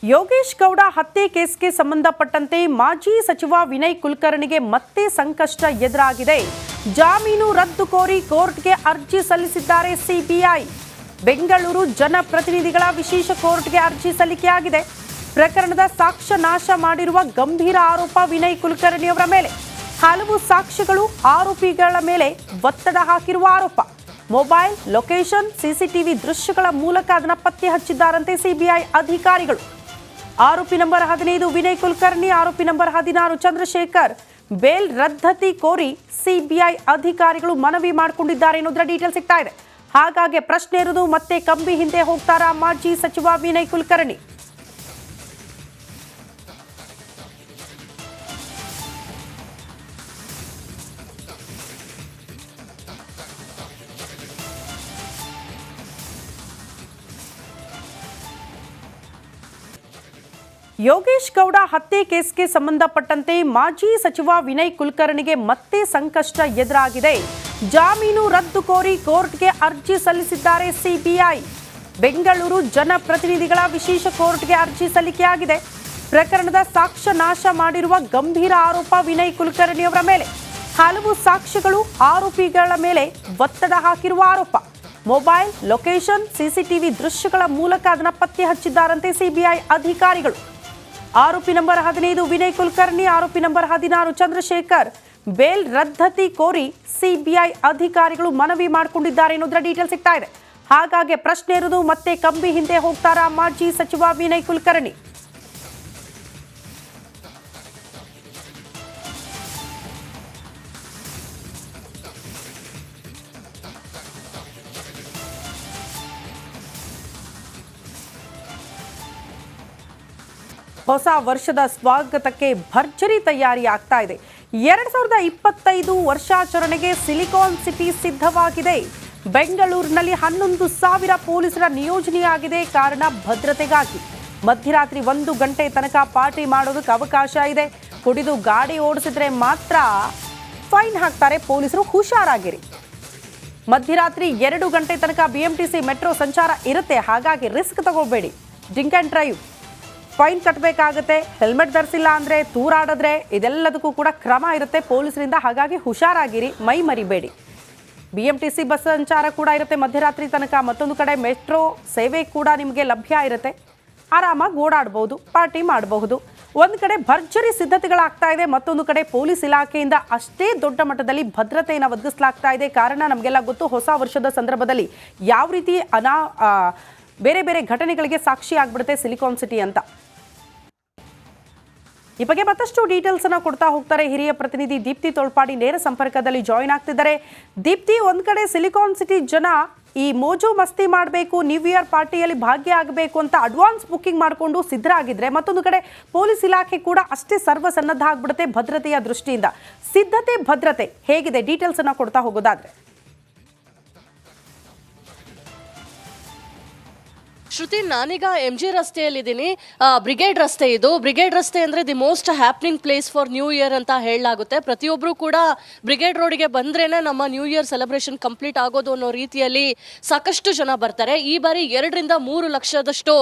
ಯೋಗೇಶ್ ಗೌಡ ಹತ್ಯೆ ಕೇಸ್ಗೆ ಸಂಬಂಧಪಟ್ಟಂತೆ ಮಾಜಿ ಸಚಿವ ವಿನಯ್ ಕುಲಕರ್ಣಿಗೆ ಮತ್ತೆ ಸಂಕಷ್ಟ ಎದುರಾಗಿದೆ. ಜಾಮೀನು ರದ್ದು ಕೋರಿ ಕೋರ್ಟ್ಗೆ ಅರ್ಜಿ ಸಲ್ಲಿಸಿದ್ದಾರೆ ಸಿಬಿಐ. ಬೆಂಗಳೂರು ಜನಪ್ರತಿನಿಧಿಗಳ ವಿಶೇಷ ಕೋರ್ಟ್ಗೆ ಅರ್ಜಿ ಸಲ್ಲಿಕೆಯಾಗಿದೆ. ಪ್ರಕರಣದ ಸಾಕ್ಷ್ಯ ನಾಶ ಮಾಡಿರುವ ಗಂಭೀರ ಆರೋಪ ವಿನಯ್ ಕುಲಕರ್ಣಿ ಅವರ ಮೇಲೆ. ಹಲವು ಸಾಕ್ಷ್ಯಗಳು ಆರೋಪಿಗಳ ಮೇಲೆ ಒತ್ತಡ ಹಾಕಿರುವ ಆರೋಪ. ಮೊಬೈಲ್ ಲೊಕೇಶನ್ ಸಿಸಿಟಿವಿ ದೃಶ್ಯಗಳ ಮೂಲಕ ಅದನ್ನು ಪತ್ತೆ ಹಚ್ಚಿದ್ದಾರಂತೆ ಸಿಬಿಐ ಅಧಿಕಾರಿಗಳು. ಆರೋಪಿ ನಂಬರ್ 15 ವಿನಯ್ ಕುಲಕರ್ಣಿ, ಆರೋಪಿ ನಂಬರ್ 16 ಚಂದ್ರಶೇಖರ್ ಬೇಲ್ ರದ್ದತಿ ಕೋರಿ ಸಿಬಿಐ ಅಧಿಕಾರಿಗಳು ಮನವಿ ಮಾಡಿಕೊಂಡಿದ್ದಾರೆ ಅನ್ನೋದರ ಡೀಟೇಲ್ ಸಿಗ್ತಾ ಇದೆ. ಹಾಗಾಗಿ ಪ್ರಶ್ನೆ ಇರುವುದು, ಮತ್ತೆ ಕಂಬಿ ಹಿಂದೆ ಹೋಗ್ತಾರಾ ಮಾಜಿ ಸಚಿವ ವಿನಯ್ ಕುಲಕರ್ಣಿ? ಯೋಗೇಶ್ ಗೌಡ ಹತ್ಯೆ ಕೇಸ್ಗೆ ಸಂಬಂಧಪಟ್ಟಂತೆ ಮಾಜಿ ಸಚಿವ ವಿನಯ್ ಕುಲಕರ್ಣಿಗೆ ಮತ್ತೆ ಸಂಕಷ್ಟ ಎದುರಾಗಿದೆ. ಜಾಮೀನು ರದ್ದು ಕೋರಿ ಕೋರ್ಟ್ಗೆ ಅರ್ಜಿ ಸಲ್ಲಿಸಿದ್ದಾರೆ ಸಿಬಿಐ. ಬೆಂಗಳೂರು ಜನಪ್ರತಿನಿಧಿಗಳ ವಿಶೇಷ ಕೋರ್ಟ್ಗೆ ಅರ್ಜಿ ಸಲ್ಲಿಕೆಯಾಗಿದೆ. ಪ್ರಕರಣದ ಸಾಕ್ಷ್ಯ ನಾಶ ಮಾಡಿರುವ ಗಂಭೀರ ಆರೋಪ ವಿನಯ್ ಕುಲಕರ್ಣಿ ಅವರ ಮೇಲೆ. ಹಲವು ಸಾಕ್ಷ್ಯಗಳು ಆರೋಪಿಗಳ ಮೇಲೆ ಒತ್ತಡ ಹಾಕಿರುವ ಆರೋಪ. ಮೊಬೈಲ್ ಲೊಕೇಶನ್ ಸಿಸಿಟಿವಿ ದೃಶ್ಯಗಳ ಮೂಲಕ ಅದನ್ನು ಪತ್ತೆ ಹಚ್ಚಿದ್ದಾರಂತೆ ಸಿಬಿಐ ಅಧಿಕಾರಿಗಳು. ಆರೋಪಿ ನಂಬರ್ 15 ವಿನಯ್ ಕುಲಕರ್ಣಿ, ಆರೋಪಿ ನಂಬರ್ 16 ಚಂದ್ರಶೇಖರ್ ಬೇಲ್ ರದ್ದತಿ ಕೋರಿ ಸಿಬಿಐ ಅಧಿಕಾರಿಗಳು ಮನವಿ ಮಾಡಿಕೊಂಡಿದ್ದಾರೆ ಅನ್ನೋದರ ಡೀಟೇಲ್ ಸಿಗ್ತಾ ಇದೆ. ಹಾಗಾಗಿ ಪ್ರಶ್ನೆ ಇರುವುದು, ಮತ್ತೆ ಕಂಬಿ ಹಿಂದೆ ಹೋಗ್ತಾರಾ ಮಾಜಿ ಸಚಿವ ವಿನಯ್ ಕುಲಕರ್ಣಿ? ಹೊಸ ವರ್ಷದ ಸ್ವಾಗತಕ್ಕೆ ಭರ್ಜರಿ ತಯಾರಿ ಆಗ್ತಾ ಇದೆ. 2025 ವರ್ಷಾಚರಣೆಗೆ ಸಿಲಿಕಾನ್ ಸಿಟಿ ಸಿದ್ಧವಾಗಿದೆ. ಬೆಂಗಳೂರಿನಲ್ಲಿ 11,000 ಪೊಲೀಸರ ನಿಯೋಜನೆಯಾಗಿದೆ. ಕಾರಣ ಭದ್ರತೆಗಾಗಿ. ಮಧ್ಯರಾತ್ರಿ 1 ಗಂಟೆ ತನಕ ಪಾರ್ಟಿ ಮಾಡೋದಕ್ಕೆ ಅವಕಾಶ ಇದೆ. ಕುಡಿದು ಗಾಡಿ ಓಡಿಸಿದ್ರೆ ಮಾತ್ರ ಫೈನ್ ಹಾಕ್ತಾರೆ ಪೊಲೀಸರು, ಹುಷಾರಾಗಿರಿ. ಮಧ್ಯರಾತ್ರಿ 2 ಗಂಟೆ ತನಕ ಬಿಎಂಟಿಸಿ ಮೆಟ್ರೋ ಸಂಚಾರ ಇರುತ್ತೆ. ಹಾಗಾಗಿ ರಿಸ್ಕ್ ತಗೋಬೇಡಿ. ಡ್ರಿಂಕ್ ಆ್ಯಂಡ್ ಡ್ರೈವ್ ಫೈನ್ ಕಟ್ಟಬೇಕಾಗುತ್ತೆ. ಹೆಲ್ಮೆಟ್ ಧರಿಸಿಲ್ಲ ಅಂದರೆ ತೂರಾಡಿದ್ರೆ ಇದೆಲ್ಲದಕ್ಕೂ ಕೂಡ ಕ್ರಮ ಇರುತ್ತೆ ಪೊಲೀಸರಿಂದ. ಹಾಗಾಗಿ ಹುಷಾರಾಗಿರಿ, ಮೈ ಮರಿಬೇಡಿ. ಬಿಎಂಟಿಸಿ ಬಸ್ ಸಂಚಾರ ಕೂಡ ಇರುತ್ತೆ ಮಧ್ಯರಾತ್ರಿ ತನಕ. ಮತ್ತೊಂದು ಕಡೆ ಮೆಟ್ರೋ ಸೇವೆ ಕೂಡ ನಿಮಗೆ ಲಭ್ಯ ಇರುತ್ತೆ. ಆರಾಮಾಗಿ ಓಡಾಡಬಹುದು, ಪಾರ್ಟಿ ಮಾಡಬಹುದು. ಒಂದು ಕಡೆ ಭರ್ಜರಿ ಸಿದ್ಧತೆಗಳಾಗ್ತಾ ಇದೆ, ಮತ್ತೊಂದು ಕಡೆ ಪೊಲೀಸ್ ಇಲಾಖೆಯಿಂದ ಅಷ್ಟೇ ದೊಡ್ಡ ಮಟ್ಟದಲ್ಲಿ ಭದ್ರತೆಯನ್ನು ಒದಗಿಸಲಾಗ್ತಾ ಇದೆ. ಕಾರಣ ನಮಗೆಲ್ಲ ಗೊತ್ತು, ಹೊಸ ವರ್ಷದ ಸಂದರ್ಭದಲ್ಲಿ ಯಾವ ರೀತಿ ಬೇರೆ ಬೇರೆ ಘಟನೆಗಳಿಗೆ ಸಾಕ್ಷಿ ಆಗ್ಬಿಡುತ್ತೆ ಸಿಲಿಕಾನ್ ಸಿಟಿ ಅಂತ. ಈ ಬಗ್ಗೆ ಮತ್ತಷ್ಟು ಡೀಟೇಲ್ಸ್ ಅನ್ನ ಕೊಡ್ತಾ ಹೋಗ್ತಾರೆ ಹಿರಿಯ ಪ್ರತಿನಿಧಿ ದೀಪ್ತಿ ತೋಳ್ಪಾಡಿ. ನೇರ ಸಂಪರ್ಕದಲ್ಲಿ ಜಾಯಿನ್ ಆಗ್ತಿದ್ದಾರೆ. ದೀಪ್ತಿ, ಒಂದ್ ಕಡೆ ಸಿಲಿಕಾನ್ ಸಿಟಿ ಜನ ಈ ಮೋಜು ಮಸ್ತಿ ಮಾಡಬೇಕು, ನ್ಯೂ ಇಯರ್ ಪಾರ್ಟಿಯಲ್ಲಿ ಭಾಗಿಯಾಗಬೇಕು ಅಂತ ಅಡ್ವಾನ್ಸ್ ಬುಕ್ಕಿಂಗ್ ಮಾಡಿಕೊಂಡು ಸಿದ್ಧರಾಗಿದ್ರೆ, ಮತ್ತೊಂದು ಕಡೆ ಪೊಲೀಸ್ ಇಲಾಖೆ ಕೂಡ ಅಷ್ಟೇ ಸರ್ವಸನ್ನದ್ಧ ಆಗ್ಬಿಡುತ್ತೆ ಭದ್ರತೆಯ ದೃಷ್ಟಿಯಿಂದ. ಸಿದ್ಧತೆ ಭದ್ರತೆ ಹೇಗಿದೆ, ಡೀಟೇಲ್ಸ್ ಅನ್ನ ಕೊಡ್ತಾ ಹೋಗೋದಾದ್ರೆ? ಶ್ರುತಿ, ನಾನೀಗ MG ರಸ್ತೆಯಲ್ಲಿದ್ದೀನಿ. ಬ್ರಿಗೇಡ್ ರಸ್ತೆ ಇದು. ಬ್ರಿಗೇಡ್ ರಸ್ತೆ ಅಂದರೆ the most happening place for new year ಅಂತ ಹೇಳಲಾಗುತ್ತೆ. ಪ್ರತಿಯೊಬ್ಬರು ಕೂಡ ಬ್ರಿಗೇಡ್ ರೋಡಿಗೆ ಬಂದ್ರೇನೆ ನಮ್ಮ ನ್ಯೂ ಇಯರ್ ಸೆಲೆಬ್ರೇಷನ್ ಕಂಪ್ಲೀಟ್ ಆಗೋದು ಅನ್ನೋ ರೀತಿಯಲ್ಲಿ ಸಾಕಷ್ಟು ಜನ ಬರ್ತಾರೆ. ಈ ಬಾರಿ 2ರಿಂದ 3 ಲಕ್ಷದಷ್ಟು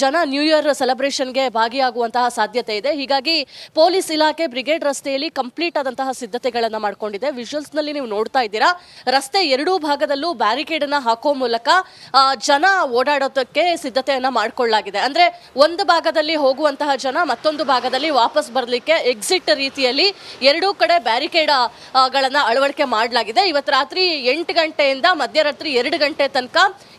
ಜನ ನ್ಯೂ ಇಯರ್ ಸೆಲೆಬ್ರೇಷನ್ಗೆ ಭಾಗಿಯಾಗುವಂತಹ ಸಾಧ್ಯತೆ ಇದೆ. ಹೀಗಾಗಿ ಪೊಲೀಸ್ ಇಲಾಖೆ ಬ್ರಿಗೇಡ್ ರಸ್ತೆಯಲ್ಲಿ ಕಂಪ್ಲೀಟ್ ಆದಂತಹ ಸಿದ್ಧತೆಗಳನ್ನು ಮಾಡ್ಕೊಂಡಿದೆ. ವಿಜುವಲ್ಸ್ನಲ್ಲಿ ನೀವು ನೋಡ್ತಾ ಇದ್ದೀರಾ, ರಸ್ತೆ ಎರಡೂ ಭಾಗದಲ್ಲೂ ಬ್ಯಾರಿಕೇಡನ್ನು ಹಾಕೋ ಮೂಲಕ ಜನ ಓಡಾಡೋದಕ್ಕೆ ಸಿದ್ಧತೆಯನ್ನ ಮಾಡಿಕೊಳ್ಳಲಾಗಿದೆ. ಅಂದ್ರೆ ಒಂದು ಭಾಗದಲ್ಲಿ ಹೋಗುವಂತಹ ಜನ ಮತ್ತೊಂದು ಭಾಗದಲ್ಲಿ ವಾಪಸ್ ಬರಲಿಕ್ಕೆ ಎಕ್ಸಿಟ್ ರೀತಿಯಲ್ಲಿ ಎರಡೂ ಕಡೆ ಬ್ಯಾರಿಕೇಡ್ ಗಳನ್ನ ಅಳವಡಿಕೆ ಮಾಡಲಾಗಿದೆ. ಇವತ್ತು ರಾತ್ರಿ 8 ಗಂಟೆಯಿಂದ ಮಧ್ಯರಾತ್ರಿ 2 ಗಂಟೆ ತನಕ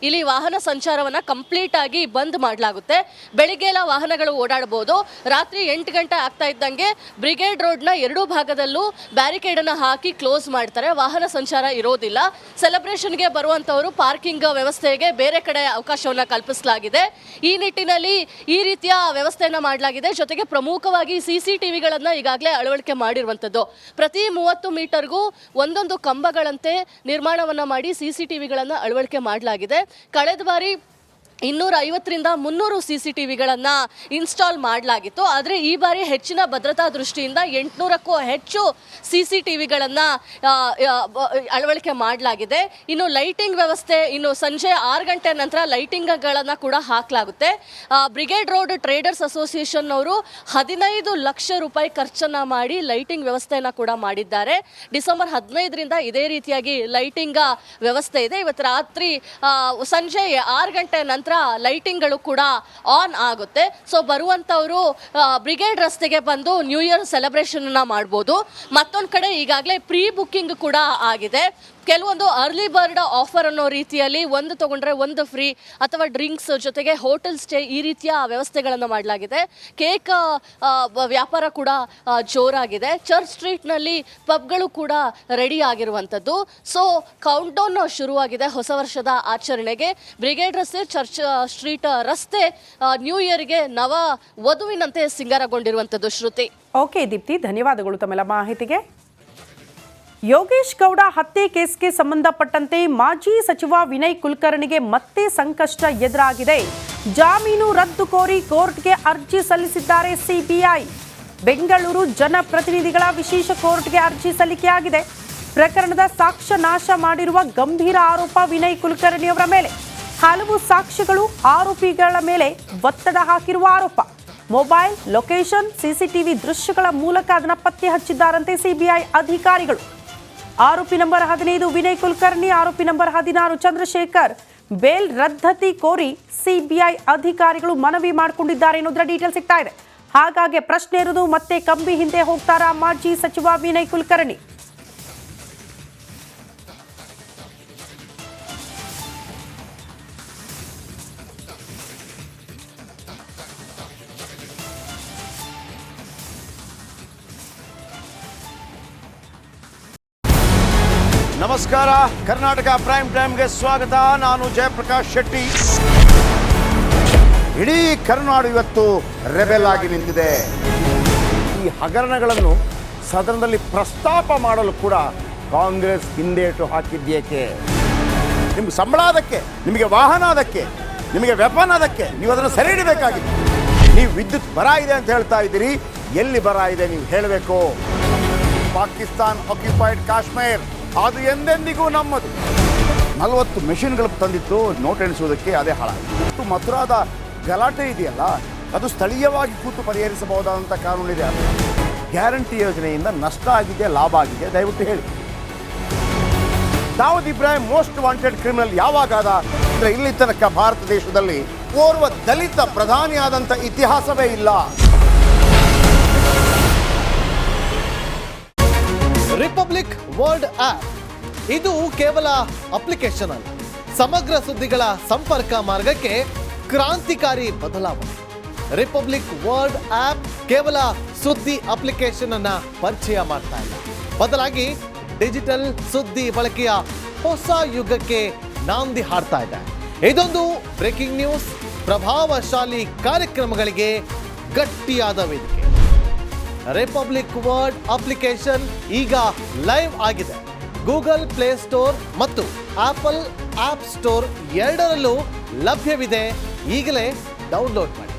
ಇಲ್ಲಿ ವಾಹನ ಸಂಚಾರವನ್ನ ಕಂಪ್ಲೀಟ್ ಆಗಿ ಬಂದ್ ಮಾಡಲಾಗುತ್ತೆ. ಬೆಳಿಗ್ಗೆ ಎಲ್ಲ ವಾಹನಗಳು ಓಡಾಡಬಹುದು. ರಾತ್ರಿ 8 ಗಂಟೆ ಆಗ್ತಾ ಇದ್ದಂಗೆ ಬ್ರಿಗೇಡ್ ರೋಡ್ ನ ಎರಡೂ ಭಾಗದಲ್ಲೂ ಬ್ಯಾರಿಕೇಡ್ ಅನ್ನ ಹಾಕಿ ಕ್ಲೋಸ್ ಮಾಡ್ತಾರೆ. ವಾಹನ ಸಂಚಾರ ಇರೋದಿಲ್ಲ. ಸೆಲೆಬ್ರೇಷನ್ಗೆ ಬರುವಂತವರು ಪಾರ್ಕಿಂಗ್ ವ್ಯವಸ್ಥೆಗೆ ಬೇರೆ ಕಡೆ ಅವಕಾಶವನ್ನ ಕಲ್ಪಿಸಲಾಗಿದೆ. ಈ ನಿಟ್ಟಿನಲ್ಲಿ ಈ ರೀತಿಯ ವ್ಯವಸ್ಥೆಯನ್ನ ಮಾಡಲಾಗಿದೆ. ಜೊತೆಗೆ ಪ್ರಮುಖವಾಗಿ CCTVಗಳನ್ನ ಈಗಾಗಲೇ ಅಳವಡಿಕೆ ಮಾಡಿರುವಂತದ್ದು. ಪ್ರತಿ 30 ಮೀಟರ್ಗೂ ಒಂದೊಂದು ಕಂಬಗಳಂತೆ ನಿರ್ಮಾಣವನ್ನ ಮಾಡಿ CCTVಗಳನ್ನ ಅಳವಡಿಕೆ ಮಾಡಲಾಗಿದೆ. ಕಳೆದ ಬಾರಿ 250ರಿಂದ 300 CCTVಗಳನ್ನು ಇನ್ಸ್ಟಾಲ್ ಮಾಡಲಾಗಿತ್ತು. ಆದರೆ ಈ ಬಾರಿ ಹೆಚ್ಚಿನ ಭದ್ರತಾ ದೃಷ್ಟಿಯಿಂದ 800ಕ್ಕೂ ಹೆಚ್ಚು CCTVಗಳನ್ನು ಅಳವಡಿಕೆ ಮಾಡಲಾಗಿದೆ. ಇನ್ನು ಲೈಟಿಂಗ್ ವ್ಯವಸ್ಥೆ, ಇನ್ನು ಸಂಜೆ 6 ಗಂಟೆ ನಂತರ ಲೈಟಿಂಗ್ಗಳನ್ನು ಕೂಡ ಹಾಕಲಾಗುತ್ತೆ. ಬ್ರಿಗೇಡ್ ರೋಡ್ ಟ್ರೇಡರ್ಸ್ ಅಸೋಸಿಯೇಷನ್ ಅವರು 15 ಲಕ್ಷ ರೂಪಾಯಿ ಖರ್ಚನ್ನು ಮಾಡಿ ಲೈಟಿಂಗ್ ವ್ಯವಸ್ಥೆಯನ್ನು ಕೂಡ ಮಾಡಿದ್ದಾರೆ. ಡಿಸೆಂಬರ್ 15ರಿಂದ ಇದೇ ರೀತಿಯಾಗಿ ಲೈಟಿಂಗ್ ವ್ಯವಸ್ಥೆ ಇದೆ. ಇವತ್ತು ರಾತ್ರಿ ಸಂಜೆ 6 ಗಂಟೆ ನಂತರ ಲೈಟಿಂಗ್ಗಳು ಕೂಡ ಆನ್ ಆಗುತ್ತೆ. ಸೊ ಬರುವಂಥವರು ಬ್ರಿಗೇಡ್ ರಸ್ತೆಗೆ ಬಂದು ನ್ಯೂ ಇಯರ್ ಸೆಲೆಬ್ರೇಷನ್ ಮಾಡ್ಬೋದು. ಮತ್ತೊಂದು ಕಡೆ ಈಗಾಗಲೇ ಪ್ರೀ ಬುಕ್ಕಿಂಗ್ ಕೂಡ ಆಗಿದೆ. ಕೆಲವೊಂದು ಅರ್ಲಿ ಬರ್ಡ್ ಆಫರ್ ಅನ್ನೋ ರೀತಿಯಲ್ಲಿ ಒಂದು ತಗೊಂಡ್ರೆ ಒಂದು ಫ್ರೀ ಅಥವಾ ಡ್ರಿಂಕ್ಸ್ ಜೊತೆಗೆ ಹೋಟೆಲ್ ಸ್ಟೇ ಈ ರೀತಿಯ ವ್ಯವಸ್ಥೆಗಳನ್ನು ಮಾಡಲಾಗಿದೆ. ಕೇಕ್ ವ್ಯಾಪಾರ ಕೂಡ ಜೋರಾಗಿದೆ. ಚರ್ಚ್ ಸ್ಟ್ರೀಟ್ನಲ್ಲಿ ಪಬ್ಗಳು ಕೂಡ ರೆಡಿ ಆಗಿರುವಂಥದ್ದು. ಸೊ ಕೌಂಟ್ ಡೌನ್ ಶುರುವಾಗಿದೆ ಹೊಸ ವರ್ಷದ ಆಚರಣೆಗೆ. ಬ್ರಿಗೇಡ್ ರಸ್ತೆ, ಚರ್ಚ್ ಸ್ಟ್ರೀಟ್ ರಸ್ತೆ ನ್ಯೂ ಇಯರ್ಗೆ ನವ ವಧುವಿನಂತೆ ಸಿಂಗಾರಗೊಂಡಿರುವಂಥದ್ದು. ಶ್ರುತಿ. ಓಕೆ ದೀಪ್ತಿ, ಧನ್ಯವಾದಗಳು ತಮ್ಮೆಲ್ಲ ಮಾಹಿತಿಗೆ. ಯೋಗೇಶ್ ಗೌಡ ಹತ್ಯೆ ಕೇಸ್ಗೆ ಸಂಬಂಧಪಟ್ಟಂತೆ ಮಾಜಿ ಸಚಿವ ವಿನಯ್ ಕುಲಕರ್ಣಿಗೆ ಮತ್ತೆ ಸಂಕಷ್ಟ ಎದುರಾಗಿದೆ. ಜಾಮೀನು ರದ್ದು ಕೋರಿ ಕೋರ್ಟ್ಗೆ ಅರ್ಜಿ ಸಲ್ಲಿಸಿದ್ದಾರೆ ಸಿಬಿಐ. ಬೆಂಗಳೂರು ಜನಪ್ರತಿನಿಧಿಗಳ ವಿಶೇಷ ಕೋರ್ಟ್ಗೆ ಅರ್ಜಿ ಸಲ್ಲಿಕೆಯಾಗಿದೆ. ಪ್ರಕರಣದ ಸಾಕ್ಷ್ಯ ನಾಶ ಮಾಡಿರುವ ಗಂಭೀರ ಆರೋಪ ವಿನಯ್ ಕುಲಕರ್ಣಿ ಅವರ ಮೇಲೆ. ಹಲವು ಸಾಕ್ಷ್ಯಗಳು ಆರೋಪಿಗಳ ಮೇಲೆ ಒತ್ತಡ ಹಾಕಿರುವ ಆರೋಪ. ಮೊಬೈಲ್ ಲೊಕೇಶನ್, ಸಿಸಿಟಿವಿ ದೃಶ್ಯಗಳ ಮೂಲಕ ಅದನ್ನು ಪತ್ತೆ ಹಚ್ಚಿದ್ದಾರಂತೆ ಸಿಬಿಐ ಅಧಿಕಾರಿಗಳು. ಆರೋಪಿ ನಂಬರ್ 15 ವಿನಯ್ ಕುಲಕರ್ಣಿ, ಆರೋಪಿ ನಂಬರ್ 16 ಚಂದ್ರಶೇಖರ್ ಬೇಲ್ ರದ್ದತಿ ಕೋರಿ ಸಿಬಿಐ ಅಧಿಕಾರಿಗಳು ಮನವಿ ಮಾಡಿಕೊಂಡಿದ್ದಾರೆ ಅನ್ನೋದರ ಡೀಟೇಲ್ ಸಿಗ್ತಾ ಇದೆ. ಹಾಗಾಗಿ ಪ್ರಶ್ನೆ ಇರೋದು, ಮತ್ತೆ ಕಂಬಿ ಹಿಂದೆ ಹೋಗ್ತಾರಾ ಮಾಜಿ ಸಚಿವ ವಿನಯ್ ಕುಲಕರ್ಣಿ? ನಮಸ್ಕಾರ, ಕರ್ನಾಟಕ ಪ್ರೈಮ್ ಟೈಮ್ಗೆ ಸ್ವಾಗತ. ನಾನು ಜಯಪ್ರಕಾಶ್ ಶೆಟ್ಟಿ. ಇಡೀ ಕರ್ನಾಡು ಇವತ್ತು ರೆಬೆಲ್ ಆಗಿ ನಿಂತಿದೆ. ಈ ಹಗರಣಗಳನ್ನು ಸದನದಲ್ಲಿ ಪ್ರಸ್ತಾಪ ಮಾಡಲು ಕೂಡ ಕಾಂಗ್ರೆಸ್ ಹಿಂದೇಟು ಹಾಕಿದ್ದೇಕೆ? ನಿಮ್ಗೆ ಸಂಬಳ ಅದಕ್ಕೆ, ನಿಮಗೆ ವಾಹನ ಅದಕ್ಕೆ, ನಿಮಗೆ ವೆಪನ್ ಅದಕ್ಕೆ, ನೀವು ಅದನ್ನು ಸೆರೆ ಹಿಡಿಬೇಕಾಗಿತ್ತು. ನೀವು ವಿದ್ಯುತ್ ಬರ ಇದೆ ಅಂತ ಹೇಳ್ತಾ ಇದ್ದೀರಿ. ಎಲ್ಲಿ ಬರ ಇದೆ ನೀವು ಹೇಳಬೇಕು. ಪಾಕಿಸ್ತಾನ್ ಆಕ್ಯುಪೈಡ್ ಕಾಶ್ಮೀರ್ ಅದು ಎಂದೆಂದಿಗೂ ನಮ್ಮದು. 40 ಮೆಷಿನ್ಗಳು ತಂದಿತ್ತು ನೋಟ್ ಎಣಿಸುವುದಕ್ಕೆ, ಅದೇ ಹಾಳಾಗಿದೆ. ಮಥುರಾದ ಗಲಾಟೆ ಇದೆಯಲ್ಲ, ಅದು ಸ್ಥಳೀಯವಾಗಿ ಕೂತು ಪರಿಹರಿಸಬಹುದಾದಂಥ ಕಾನೂನಿದೆ. ಗ್ಯಾರಂಟಿ ಯೋಜನೆಯಿಂದ ನಷ್ಟ ಆಗಿದೆ, ಲಾಭ ಆಗಿದೆ, ದಯವಿಟ್ಟು ಹೇಳಿ. Dawood Ibrahim most wanted criminal ಯಾವಾಗಾದ ಅಂದರೆ ಇಲ್ಲಿ ತನಕ ಭಾರತ ದೇಶದಲ್ಲಿ ಓರ್ವ ದಲಿತ ಪ್ರಧಾನಿಯಾದಂಥ ಇತಿಹಾಸವೇ ಇಲ್ಲ. ರಿಪಬ್ಲಿಕ್ ವರ್ಲ್ಡ್ ಆಪ್ ಇದು ಕೇವಲ ಅಪ್ಲಿಕೇಶನ್ ಅಲ್ಲ, ಸಮಗ್ರ ಸುದ್ದಿಗಳ ಸಂಪರ್ಕ ಮಾರ್ಗಕ್ಕೆ ಕ್ರಾಂತಿಕಾರಿ ಬದಲಾವಣೆ. ರಿಪಬ್ಲಿಕ್ ವರ್ಲ್ಡ್ ಆಪ್ ಕೇವಲ ಸುದ್ದಿ ಅಪ್ಲಿಕೇಶನ್ ಅನ್ನ ಪರಿಚಯ ಮಾಡ್ತಾ ಇಲ್ಲ, ಬದಲಾಗಿ ಡಿಜಿಟಲ್ ಸುದ್ದಿ ಬಳಕೆಯ ಹೊಸ ಯುಗಕ್ಕೆ ನಾಂದಿ ಹಾಡ್ತಾ ಇದೆ. ಇದೊಂದು ಬ್ರೇಕಿಂಗ್ ನ್ಯೂಸ್, ಪ್ರಭಾವಶಾಲಿ ಕಾರ್ಯಕ್ರಮಗಳಿಗೆ ಗಟ್ಟಿಯಾದ ವೇದಿಕೆ. ರಿಪಬ್ಲಿಕ್ ವರ್ಲ್ಡ್ ಅಪ್ಲಿಕೇಶನ್ ಈಗ ಲೈವ್ ಆಗಿದೆ. ಗೂಗಲ್ ಪ್ಲೇ ಸ್ಟೋರ್ ಮತ್ತು ಆಪಲ್ ಆಪ್ ಸ್ಟೋರ್ ಎರಡರಲ್ಲೂ ಲಭ್ಯವಿದೆ. ಈಗಲೇ ಡೌನ್ಲೋಡ್ ಮಾಡಿ.